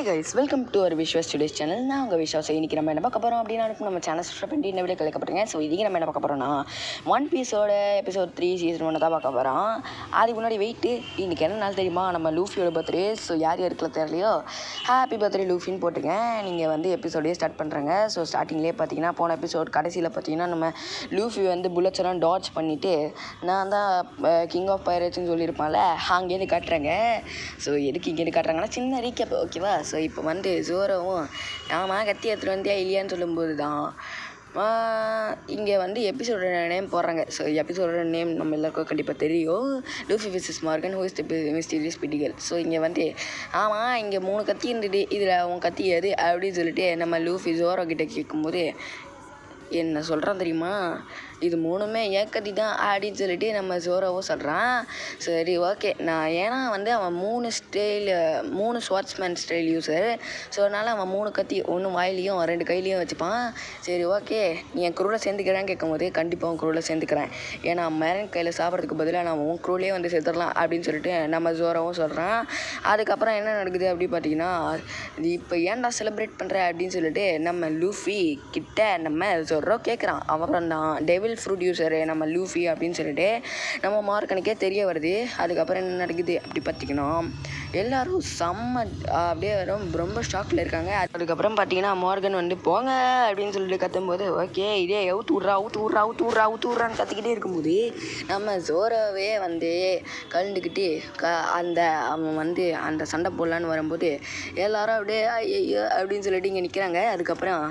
Hey guys, welcome to our Vishwas Today's channel. நான் உங்கள் விஷாஸ். இன்றைக்கி நம்ம என்ன பார்க்க போகிறோம் அப்படின்னா நம்ம சேனல் சப்ஸ்கிரைப் பண்ணி இந்த வீடியோ கலைக்கப்படுங்க. ஸோ இன்றைக்கி நம்ம என்ன பார்க்க போகிறோம்னா ஒன் பீஸோட எபிசோட் 3 சீசன் 1 தான் பார்க்க போகிறோம். அதுக்கு முன்னாடி வெயிட்டு இன்றைக்கி என்ன நாள் தெரியுமா? நம்ம லூஃபியோட பர்த்டே. ஸோ யார் யாருக்குள்ள தெரியலையோ ஹாப்பி பர்த்டே லூஃபின்னு போட்டுருக்கேன். நீங்கள் வந்து எபிசோடே ஸ்டார்ட் பண்ணுறேங்க. ஸோ ஸ்டார்டிங்லேயே பார்த்தீங்கன்னா போன எபிசோட் கடைசியில் பார்த்தீங்கன்னா நம்ம லூஃபி வந்து புல்லட்ஸ் எல்லாம் டாட்ஜ் பண்ணிவிட்டு நான் தான் கிங் ஆஃப் பைரேட்ஸ்னு சொல்லியிருப்பான்ல, அங்கேருந்து காட்டுறேங்க. ஸோ எதுக்கு இங்கேருந்து காட்டுறாங்கன்னா சின்ன ரீக்கப், ஓகேவா? ஸோ இப்போ வந்து ஜோரோவும் ஆமாம் கத்தி எடுத்துகிட்டு வந்தியா இல்லையான்னு சொல்லும்போது தான் இங்கே வந்து எபிசோட நேம் போடுறாங்க. ஸோ எபிசோட நேம் நம்ம எல்லாருக்கும் கண்டிப்பாக தெரியும், Luffy versus Morgan who is the mysterious pretty girl. So இங்கே வந்து ஆமாம் இங்கே 3 கத்தி இருந்துட்டு இதில் உன் கத்தி எது அப்படின்னு சொல்லிட்டு நம்ம லூஃபி ஜோரோ கிட்டே கேட்கும்போது என்ன சொல்கிறான் தெரியுமா? இது 3மே ஏக்கத்தி தான் அப்படின்னு சொல்லிட்டு நம்ம ஜோரோவும் சொல்கிறான். சரி ஓகே, நான் ஏன்னா வந்து அவன் 3 ஸ்வாட்ஸ்மேன் ஸ்டைல் யூஸர். ஸோ அதனால் அவன் 3 கத்தி, 1 வாயிலையும் 2 கையிலையும் வச்சுப்பான். சரி ஓகே, நீ என் குரூவில் சேர்ந்துக்கிறேன்னு கேட்கும்போது கண்டிப்பாக உன் குரூவில் சேர்ந்துக்கிறேன், ஏன்னா மேரன் கையில் சாப்பிட்றதுக்கு பதிலாக நான் உன் குரூவிலே வந்து சேர்த்துடலாம் அப்படின்னு சொல்லிட்டு நம்ம ஜோரோவும் சொல்கிறான். அதுக்கப்புறம் என்ன நடக்குது அப்படி பார்த்தீங்கன்னா, இப்போ ஏன்டா செலிப்ரேட் பண்ணுற அப்படின்னு சொல்லிட்டு நம்ம லூஃபி கிட்ட நம்ம ஜோரோ கேட்குறான். அப்புறம் தான் டெவில் ஃப்ரூட் யூஸரு நம்ம லூஃபி அப்படின்னு சொல்லிட்டு நம்ம மார்கனுக்கே தெரிய வருது. அதுக்கப்புறம் என்ன நடக்குது அப்படி பார்த்தீங்கன்னா எல்லோரும் செம்ம அப்படியே ரொம்ப ஷாக்கில் இருக்காங்க. அதுக்கப்புறம் பார்த்தீங்கன்னா மார்கன் வந்து போங்க அப்படின்னு சொல்லிட்டு கத்தும்போது ஓகே இதே அவுத்து விட்றான்னு கத்திக்கிட்டே இருக்கும்போது நம்ம ஜோரோவே வந்து கலந்துக்கிட்டு அவன் வந்து அந்த சண்டை போடலான்னு வரும்போது எல்லாரும் அப்படியே ஐயோ அப்படின்னு சொல்லிட்டு இங்கே நிற்கிறாங்க. அதுக்கப்புறம்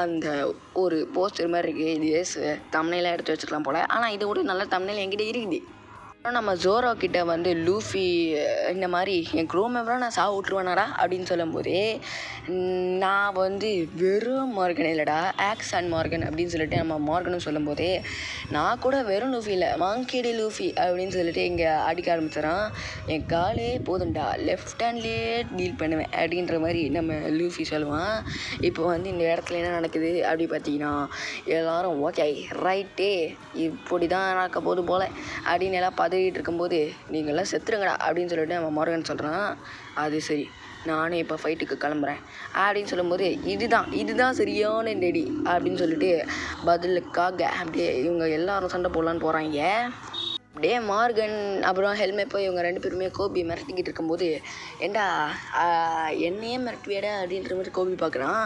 அந்த ஒரு போஸ்டர் மாதிரி இருக்குது, இது தம்ப்நெயிலாக எடுத்து வச்சுக்கலாம் போல். ஆனால் இதை விட நல்ல தம்ப்நெயில் என்கிட்ட இருக்குது. நம்ம ஜோரோ கிட்ட வந்து லூஃபி இந்த மாதிரி என் க்ரூ மெம்பராக நான் சாவு விட்ருவேனாடா அப்படின்னு சொல்லும்போது நான் வந்து வெறும் மார்கன் இல்லைடா ஆக்ஸ் அண்ட் மார்கன் அப்படின்னு சொல்லிட்டு நம்ம மார்கனும் சொல்லும்போதே நான் கூட வெறும் லூஃபி இல்லை மாங்கிடி லூஃபி அப்படின்னு சொல்லிட்டு இங்கே அடிக்க ஆரம்பிச்சிடறான். என் காலே போதும்டா, லெஃப்ட் ஹேண்ட்லேயே டீல் பண்ணுவேன் அப்படின்ற மாதிரி நம்ம லூஃபி சொல்லுவான். இப்போ வந்து இந்த இடத்துல என்ன நடக்குது அப்படி பார்த்தீங்கன்னா எல்லோரும் ஓகே ரைட்டே இப்படி தான் நடக்க போது போல் அப்படின்னு எல்லாம் பார்த்துக்கிட்டு இருக்கும்போது நீங்களாம் செத்துருங்கடா அப்படின்னு சொல்லிட்டு நம்ம மார்கன் சொல்கிறான். அது சரி, நானே இப்போ ஃபைட்டுக்கு கிளம்புறேன் அப்படின்னு சொல்லும்போது இதுதான் சரியான டெடி அப்படின்னு சொல்லிட்டு பதிலுக்காக அப்படியே இவங்க எல்லாரும் சண்டை போடலான்னு போகிறாங்க. அப்படியே மார்கன் அப்புறம் ஹெல்மெட் போய் இவங்க 2 பேருமே கோபி மிரட்டிக்கிட்டு இருக்கும்போது ஏண்டா என்னையே மிரட்டுவியடா அப்படின்ற மாதிரி கோபி பார்க்குறான்.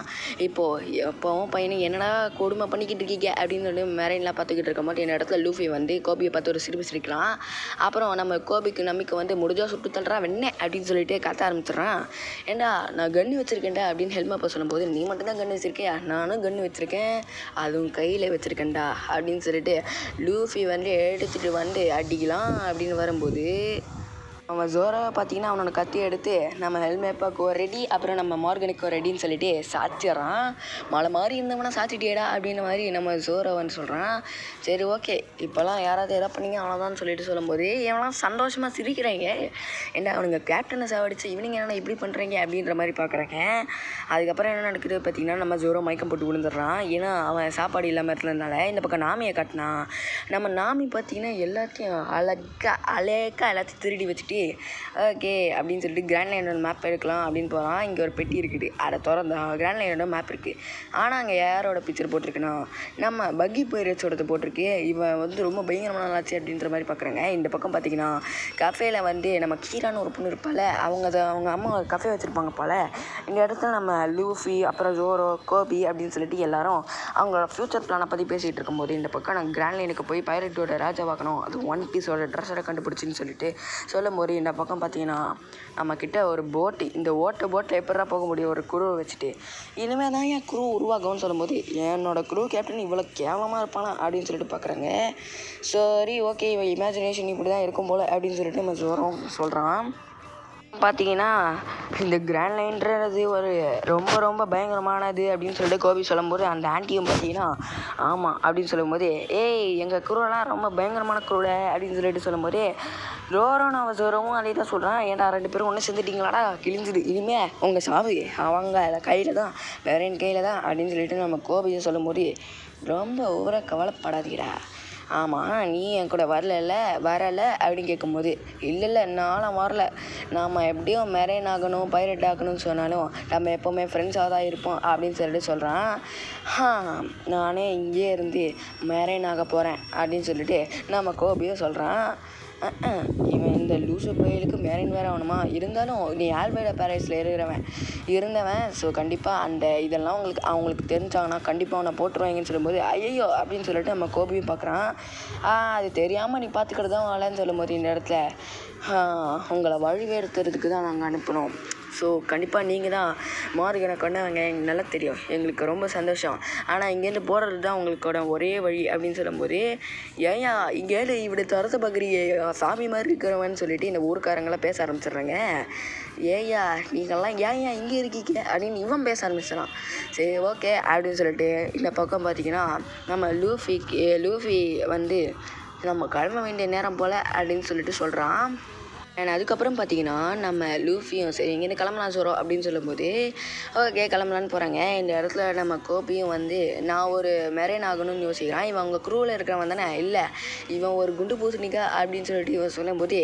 இப்போவும் பையனை என்னடா கொடுமை பண்ணிக்கிட்டு இருக்கீங்க அப்படின்னு சொல்லி மேரேன்லாம் பார்த்துக்கிட்டு இருக்கும்போது என் இடத்துல லூஃபி வந்து கோபியை பார்த்து ஒரு சிரிப்பு சிரிக்கலாம். அப்புறம் நம்ம கோபிக்கு நம்பிக்கை வந்து முடிஞ்சா சுட்டு தள்ளுறா வெண்ணே அப்படின்னு சொல்லிட்டு கத்த ஆரம்பிச்சிடுறான். ஏண்டா நான் கன்று வச்சுருக்கேன்டா அப்படின்னு ஹெல்மெட் போய் சொல்லும்போது நீ மட்டும்தான் கன்று வச்சுருக்கியா, நானும் கன்று வச்சுருக்கேன் அதுவும் கையில் வச்சுருக்கேன்டா அப்படின்னு சொல்லிட்டு லூஃபி வந்து எடுத்துகிட்டு வந்து அடிக்கலாம் அப்படின்னு வரும்போது அவன் ஜோரோவை பார்த்தீங்கன்னா அவனோட கத்தியை எடுத்து நம்ம ஹெல்மேப்பாக்கு ஒரு ரெடி அப்புறம் நம்ம மார்கனுக்கு ஒரு ரெடின்னு சொல்லிட்டு சாச்சிட்றான். மழை மாதிரி இருந்தவனா சாச்சிட்டியடா அப்படின்னு மாதிரி நம்ம ஜோரோவன்னு சொல்கிறான். சரி ஓகே, இப்போல்லாம் யாராவது எதாவது பண்ணீங்க அவ்வளோதான் சொல்லிட்டு சொல்லும்போது இவெல்லாம் சந்தோஷமாக சிரிக்கிறாங்க. ஏன்னா அவனுங்க கேப்டனை சாவடிச்சு இவனுங்க என்னென்ன இப்படி பண்ணுறீங்க அப்படின்ற மாதிரி பார்க்குறாங்க. அதுக்கப்புறம் என்ன நடக்குது பார்த்தீங்கன்னா நம்ம ஜோரோ மயக்கம் போட்டு விழுந்துடுறான். ஏன்னா அவன் சாப்பாடு இல்லாமல் இருந்ததுனால இந்த பக்கம் நாமியை காட்டினான். நம்ம நாமி பார்த்தீங்கன்னா எல்லாத்தையும் அழகாக எல்லாத்தையும் திருடி வச்சுட்டு ஓகே அப்படின்னு சொல்லிட்டு கிராண்ட் லைனோட மேப் எடுக்கலாம் அப்படின்னு போகிறான். இங்கே ஒரு பெட்டி இருக்குது, அதை திறந்தா கிராண்ட் லைனோட மேப் இருக்குது. ஆனால் அங்கே யாரோட பிக்சர் போட்டிருக்குன்னா நம்ம பக்கி பைரேட்ஸோடது போட்டிருக்கு. இவன் வந்து ரொம்ப பயங்கரமான ஆச்சு அப்படின்ற மாதிரி பார்க்குறாங்க. இந்த பக்கம் பார்த்தீங்கன்னா கஃபேல வந்து நம்ம கீரான்னு ஒரு பொண்ணு இருப்பாள், அவங்க அம்மா கஃபே வச்சுருப்பாங்க போல். இந்த இடத்துல நம்ம லூஃபி அப்புறம் ஜோரோ கோபி அப்படின்னு சொல்லிட்டு எல்லாரும் அவங்களோட ஃப்யூச்சர் பிளானை பற்றி பேசிகிட்டு இருக்கும்போது இந்த பக்கம் நான் கிராண்ட் லைனுக்கு போய் பைரேட்டோட ராஜா பார்க்கணும், அது ஒன் பீஸோட ட்ரெஸ்ஸோட கண்டுபிடிச்சின்னு சொல்லிட்டு சொல்லும்போது இந்த பக்கம் பார்த்தீங்கன்னா நம்மக்கிட்ட ஒரு போட்டு, இந்த போட்டில் எப்படா போக முடியும் ஒரு குருவை வச்சுட்டு, இனிமேல் தான் என் குரு உருவாகும்னு சொல்லும்போது என்னோடய குரு கேப்டன் இவ்வளோ கேவலமாக இருப்பானா அப்படின்னு சொல்லிட்டு பார்க்குறாங்க. சரி ஓகே, இவன் இமேஜினேஷன் இப்படி தான் இருக்கும் போல் அப்படின்னு சொல்லிட்டு நம்ம ஜோரம் சொல்கிறான். பார்த்தீங்கன்னா இந்த கிராண்ட் லைன்றது ஒரு ரொம்ப பயங்கரமானது அப்படின்னு சொல்லிட்டு கோபி சொல்லும்போது அந்த ஆன்ட்டியும் பார்த்தீங்கன்னா ஆமாம் அப்படின்னு சொல்லும்போது எங்கள் குருவெல்லாம் ரொம்ப பயங்கரமான குருவை அப்படின்னு சொல்லிட்டு சொல்லும்போது ஜோரோவும் ஜோரோவும் அதே தான் சொல்கிறான். ஏன்டா 2 பேரும் ஒன்று சேர்ந்துட்டிங்களாடா, கிழிஞ்சுது, இனிமேல் உங்கள் சாவு அவங்க கையில் தான் வேற என் கையில் தான் அப்படின்னு சொல்லிட்டு நம்ம கோபியை சொல்லும்போது ரொம்ப ஓவராக கவலைப்படாதீடா, ஆமாம் நீ என் கூட வரலை அப்படின்னு கேட்கும்போது இல்லை நானும் வரல, நாம் எப்படியும் மெரைன் ஆகணும் பைரட் ஆகணும்னு சொன்னாலும் நம்ம எப்போவுமே ஃப்ரெண்ட்ஸாக தான் இருப்போம் அப்படின்னு சொல்லிட்டு சொல்கிறான். நானே இங்கேயே இருந்து மெரைன் ஆக போகிறேன் அப்படின்னு சொல்லிட்டு நம்ம கோபியும் சொல்கிறான். இவன் இந்த லூசு பையலுக்கு மெரைன் வேறு ஆகணுமா, இருந்தாலும் நீ ஆல்பர்டா பேரடைஸில் இருந்தவன், ஸோ கண்டிப்பாக அந்த இதெல்லாம் அவங்களுக்கு தெரிஞ்சாங்கன்னா கண்டிப்பாக அவனை போட்டுருவாங்கன்னு சொல்லும்போது ஐயோ அப்படின்னு சொல்லிட்டு நம்ம கோபியும் பார்க்குறான். அது தெரியாமல் நீ பார்த்துக்கிட்டு தான் வாழன்னு சொல்லும்போது இந்த இடத்துல உங்களை வழிவேறுத்துறதுக்கு தான் நாங்கள் அனுப்பினோம், ஸோ கண்டிப்பாக நீங்கள் தான் மார்கனை கொண்டவங்க, எங்களுக்கு நல்லா தெரியும், எங்களுக்கு ரொம்ப சந்தோஷம், ஆனால் இங்கேருந்து போகிறது தான் உங்களுக்கோட ஒரே வழி அப்படின்னு சொல்லும்போது ஏயா இங்கேருந்து இப்படி துரத்த பக்கிரியே சாமி மாதிரி இருக்கிறவன்னு சொல்லிட்டு இந்த ஊருக்காரங்களாம் பேச ஆரம்பிச்சிடுறாங்க. ஏயா நீங்கள்லாம் ஏன் இங்கே இருக்கீங்க அப்படின்னு இவன் பேச ஆரம்பிச்சிடலாம். சரி ஓகே அப்படின்னு சொல்லிட்டு இந்த பக்கம் பார்த்தீங்கன்னா நம்ம லூஃபி வந்து நம்ம கிளம்ப வேண்டிய நேரம் போல் அப்படின்னு சொல்லிட்டு சொல்கிறான். அண்ட் அதுக்கப்புறம் பார்த்தீங்கன்னா நம்ம லூஃபியும் சரி இங்கேருந்து கிளம்பலாம் சொல்கிறோம் அப்படின்னு சொல்லும்போது ஓகே கிளம்பலான்னு போகிறாங்க. இந்த இடத்துல நம்ம கோபியும் வந்து நான் ஒரு மெரைன் ஆகணும்னு யோசிக்கிறான். இவன் அவங்க க்ரூவில் இருக்கிறவன் தானே, இல்லை இவன் ஒரு குண்டு பூசணிக்கா அப்படின்னு சொல்லிட்டு இவன் சொல்லும்போது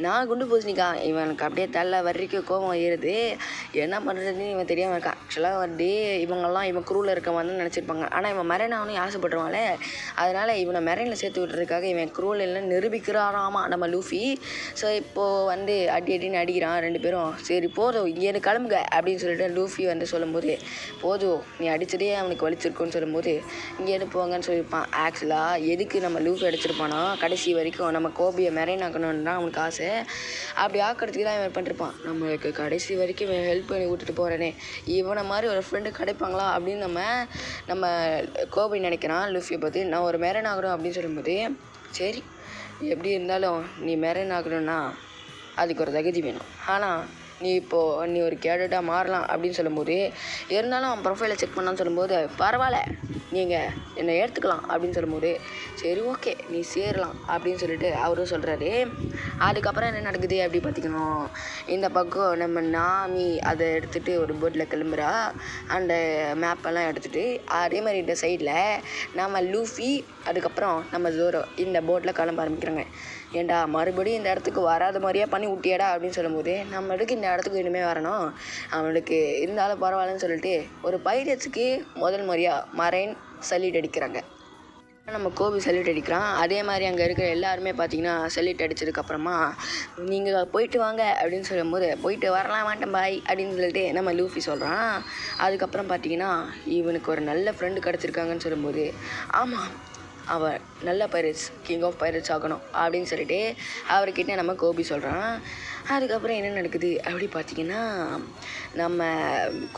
நான் குண்டு பூசணிக்கா, இவனுக்கு அப்படியே தள்ள வரைக்கும் கோபம் ஏறுது, என்ன பண்ணுறதுன்னு இவன் தெரியாமல் இருக்கான். ஆக்சுவலாக வந்து இவங்கெல்லாம் இவன் க்ரூவில் இருக்கவன் தான் நினச்சிருப்பாங்க, ஆனால் இவன் மெரைன் ஆகணும்னு ஆசைப்படுவாங்களே, அதனால் இவனை மெரைனில் சேர்த்து விட்டுறதுக்காக இவன் க்ரூவில் எல்லாம் நிரூபிக்கிறாராமா நம்ம லூஃபி. ஸோ இப்போது வந்து அடின்னு அடிக்கிறான் ரெண்டு பேரும். சரி போதும் இங்கேருந்து கிளம்புங்க அப்படின்னு சொல்லிட்டு லூஃபி வந்து சொல்லும்போது போதும் நீ அடித்ததே அவனுக்கு வலிச்சிருக்குன்னு சொல்லும்போது இங்கேருந்து போங்கன்னு சொல்லியிருப்பான். ஆக்சுவலாக எதுக்கு நம்ம லூஃபி அடிச்சிருப்பானோ கடைசி வரைக்கும் நம்ம கோபியை மெரைன் ஆக்கணும்னு தான் அவனுக்கு ஆசை. அப்படி ஆக்கிறதுக்கு தான் இவன் பண்ணிருப்பான், நம்மளுக்கு கடைசி வரைக்கும் இவன் ஹெல்ப் பண்ணி விட்டுட்டு போகிறேனே, இவனை மாதிரி ஒரு ஃப்ரெண்டு கிடைப்பாங்களா அப்படின்னு நம்ம கோபி நினைக்கிறான். லூஃபியை பார்த்து நான் ஒரு மெரைன் ஆகணும் அப்படின்னு சொல்லும்போது சரி எப்படி இருந்தாலும் நீ மெரைன் ஆகணும்னா அதுக்கு ஒரு தகுதி வேணும், ஆனால் நீ ஒரு கேடட்டாக மாறலாம் அப்படின்னு சொல்லும்போது இருந்தாலும் அவன் ப்ரொஃபைலை செக் பண்ணான்னு சொல்லும்போது பரவாயில்ல நீங்கள் என்னை எடுத்துக்கலாம் அப்படின்னு சொல்லும்போது சரி ஓகே நீ சேரலாம் அப்படின்னு சொல்லிட்டு அவரும் சொல்கிறாரு. அதுக்கப்புறம் என்ன நடக்குது அப்படி பார்த்திக்கணும், இந்த பக்கம் நம்ம நாமி அதை எடுத்துகிட்டு ஒரு போட்டில் கிளம்புறா, அந்த மேப்பெல்லாம் எடுத்துகிட்டு. அதே மாதிரி இந்த சைடில் நம்ம லூஃபி அதுக்கப்புறம் நம்ம ஜோரோ இந்த போட்டில் கிளம்ப ஆரம்பிக்கிறாங்க. ஏண்டா மறுபடியும் இந்த இடத்துக்கு வராத மாதிரியே பண்ணி விட்டியாடா அப்படின்னு சொல்லும்போது நம்மளுக்கு இந்த இடத்துக்கு இனிமேல் வரணும், அவனுக்கு இருந்தாலும் பரவாயில்லன்னு சொல்லிட்டு ஒரு பைரட்ஸுக்கு முதல் முறையாக மரைன் சல்யூட் அடிக்கிறாங்க. நம்ம கோபி சல்யூட் அடிக்கிறான். அதே மாதிரி அங்கே இருக்கிற எல்லாருமே பார்த்திங்கன்னா சல்யூட் அடித்ததுக்கப்புறமா நீங்கள் போயிட்டு வாங்க அப்படின்னு சொல்லும்போது போயிட்டு வரலாம் மாட்டேன் பாய் அப்படின்னு சொல்லிட்டு நம்ம லூஃபி சொல்கிறான். அதுக்கப்புறம் பார்த்திங்கன்னா இவனுக்கு ஒரு நல்ல ஃப்ரெண்டு கிடச்சிருக்காங்கன்னு சொல்லும்போது ஆமாம் அவன் நல்ல பைரட்ஸ் கிங் ஆஃப் பைரட்ஸ் ஆகணும் அப்படின்னு சொல்லிட்டு அவர்கிட்ட நம்ம கோபி சொல்கிறான். அதுக்கப்புறம் என்ன நடக்குது அப்படி பார்த்திங்கன்னா நம்ம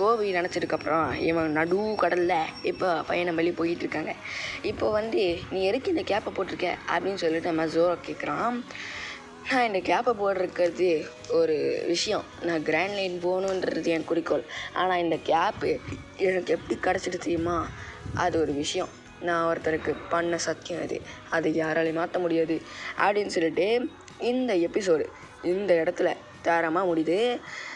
கோபி நினச்சதுக்கப்புறம் இவன் நடு கடலில் இப்போ பயணம் வழி போயிட்டுருக்காங்க. இப்போ வந்து நீ எதுக்கு இந்த கேப்பை போட்டிருக்க அப்படின்னு சொல்லிட்டு நம்ம ஜோரோ கேட்குறான். நான் இந்த கேப்பை போட்டிருக்கிறது ஒரு விஷயம், நான் கிராண்ட் லைன் போகணுன்றது என் குறிக்கோள், ஆனால் இந்த கேப்பு எனக்கு எப்படி கிடச்சிட்டு தெரியுமா, அது ஒரு விஷயம், நான் ஒருத்தருக்கு பண்ண சத்தியம் அது யாராலையும் மாற்ற முடியாது அப்படின்னு சொல்லிட்டு இந்த எபிசோடு இந்த இடத்துல தாரமாக முடியுது.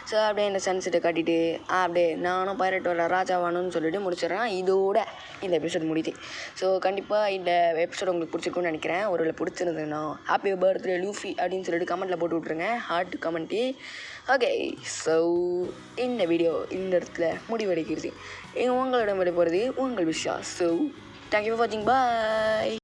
ஸோ அப்படியே இந்த சன்செட்டை காட்டிட்டு அப்படியே நானும் பைரட்டோட ராஜாவானுன்னு சொல்லிட்டு முடிச்சிடறான். இதோட இந்த எபிசோட் முடியுது. ஸோ கண்டிப்பாக இந்த எபிசோட் உங்களுக்கு பிடிச்சிருக்குன்னு நினைக்கிறேன். ஒரு பிடிச்சிருந்ததுன்னா ஹாப்பி பர்த்டே லூஃபி அப்படின்னு சொல்லிட்டு கமெண்ட்டில் போட்டு விட்ருங்க, ஹார்ட் கமெண்ட்டு. ஓகே ஸோ இந்த வீடியோ இந்த இடத்துல முடிவடைக்கிறது. உங்களிடம் விட போகிறது உங்கள் விஷயம். So thank you for watching. Bye.